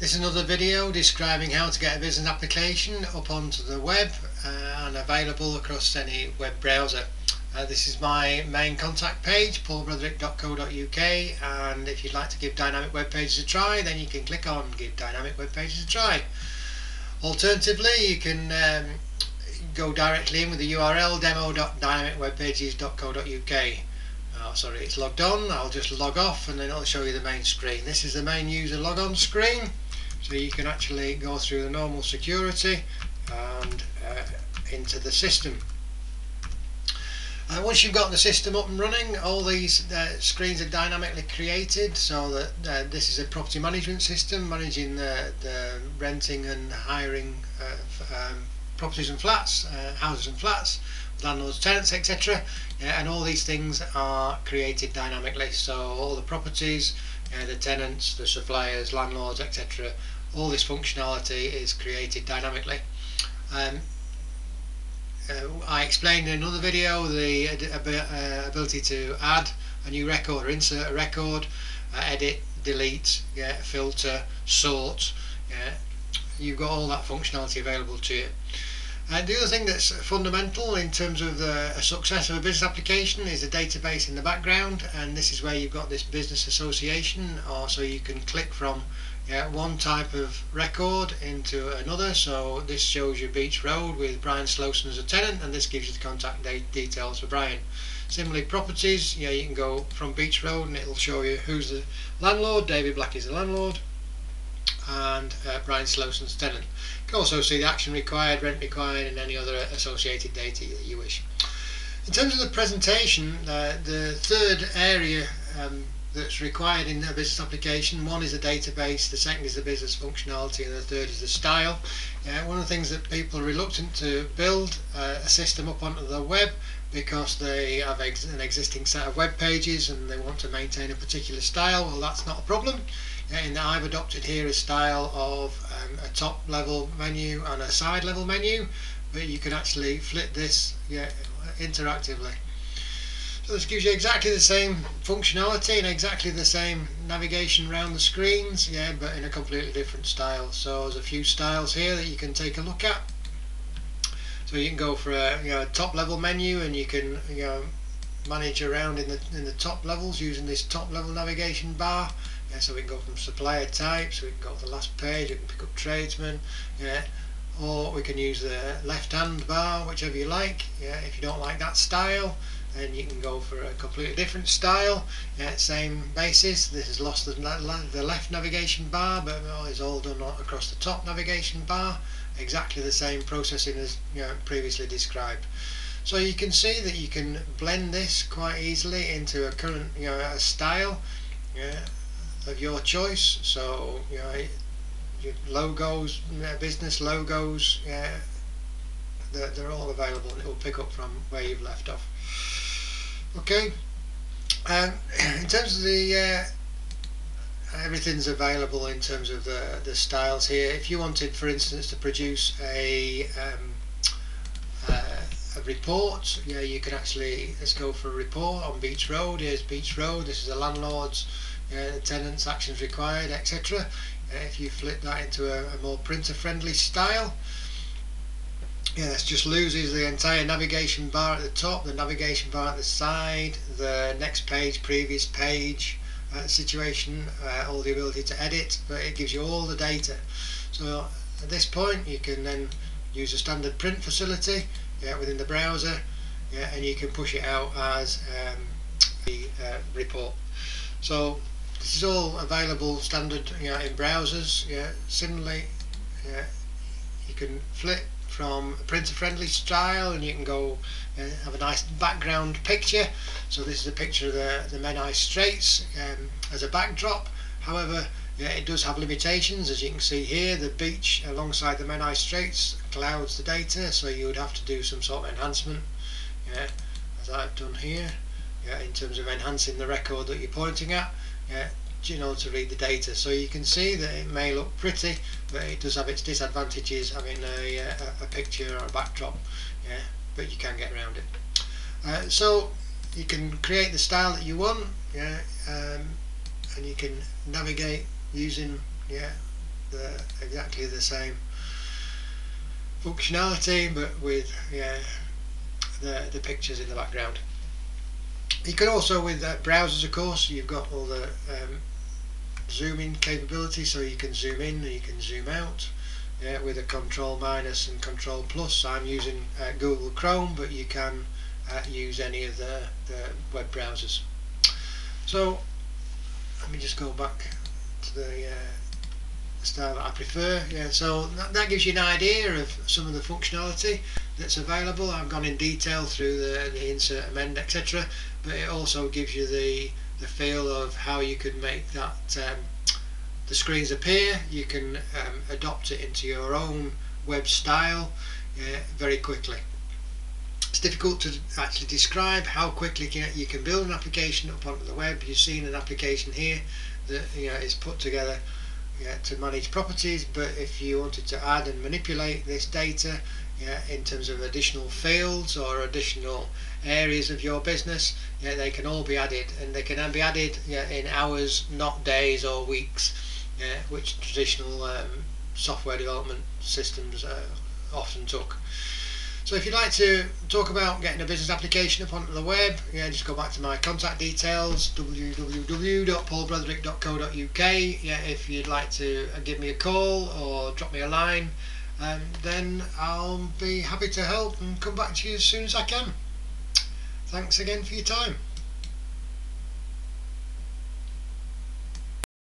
This is another video describing how to get a business application up onto the web and available across any web browser. This is my main contact page, paulbretherick.co.uk, and if you'd like to give Dynamic Web Pages a try, then you can click on Give Dynamic Web Pages a try. Alternatively, you can go directly in with the URL demo.dynamicwebpages.co.uk. Sorry, it's logged on. I'll just log off and then it'll show you the main screen. This is the main user logon screen, so you can actually go through the normal security and into the system. Once you've got the system up and running, all these screens are dynamically created, so that this is a property management system managing the renting and hiring properties and flats, houses and flats, landlords, tenants, etc. And all these things are created dynamically, so all the properties, the tenants, the suppliers, landlords, etc., all this functionality is created dynamically. I explained in another video the ability to add a new record or insert a record, edit, delete, filter, sort. You've got all that functionality available to you. The other thing that's fundamental in terms of the success of a business application is a database in the background, and this is where you've got this business association, or so you can click from one type of record into another. So this shows you Beach Road with Brian Slowson as a tenant, and this gives you the contact details for Brian. Similarly, properties, you can go from Beach Road and it'll show you who's the landlord. David Black is the landlord, and Brian Slowson's tenant. You can also see the action required, rent required, and any other associated data that you wish. In terms of the presentation, the third area that's required in a business application, one is the database, the second is the business functionality, and the third is the style. One of the things that people are reluctant to build a system up onto the web because they have an existing set of web pages and they want to maintain a particular style. Well, that's not a problem. And I've adopted here a style of a top level menu and a side level menu, but you can actually flip this interactively. So this gives you exactly the same functionality and exactly the same navigation around the screens, but in a completely different style. So there's a few styles here that you can take a look at. So you can go for a top level menu, and you can manage around in the top levels using this top level navigation bar. So we can go from supplier types, we can go to the last page, we can pick up tradesmen, or we can use the left hand bar, whichever you like. If you don't like that style, then you can go for a completely different style. Same basis. This has lost the left navigation bar, but it's all done across the top navigation bar. Exactly the same processing as previously described. So you can see that you can blend this quite easily into a current a style of your choice. So your logos, business logos, they're all available, and it will pick up from where you've left off. Okay, in terms of the everything's available in terms of the styles here. If you wanted, for instance, to produce a report, you can actually, let's go for a report on Beach Road. Here's Beach Road, this is the landlord's, the tenants, actions required, etc. If you flip that into a more printer friendly style, this just loses the entire navigation bar at the top, the navigation bar at the side, the next page, previous page, situation, all the ability to edit, but it gives you all the data. So at this point you can then use a standard print facility within the browser, and you can push it out as a report. So this is all available standard in browsers. Similarly, you can flip from a printer friendly style, and you can go have a nice background picture. So this is a picture of the Menai Straits as a backdrop. However, it does have limitations. As you can see here, the beach alongside the Menai Straits clouds the data, so you would have to do some sort of enhancement, as I've done here, in terms of enhancing the record that you're pointing at, to read the data. So you can see that it may look pretty, but it does have its disadvantages having a picture or a backdrop, but you can get around it. So you can create the style that you want, and you can navigate using exactly the same functionality, but with the pictures in the background. You can also, with browsers of course, you've got all the zooming capability, so you can zoom in and you can zoom out with a control minus and control plus. I'm using Google Chrome, but you can use any of the web browsers. So let me just go back to the style that I prefer. So that gives you an idea of some of the functionality that's available. I've gone in detail through the insert, amend, etc., but it also gives you the feel of how you can make that the screens appear. You can adopt it into your own web style very quickly. It's difficult to actually describe how quickly you can build an application up onto the web. You've seen an application here that is put together to manage properties, but if you wanted to add and manipulate this data in terms of additional fields or additional areas of your business, they can all be added, and they can be added in hours, not days or weeks, which traditional software development systems often took. So if you'd like to talk about getting a business application up onto the web, just go back to my contact details, www.paulbretherick.co.uk. If you'd like to give me a call or drop me a line, then I'll be happy to help and come back to you as soon as I can. Thanks again for your time.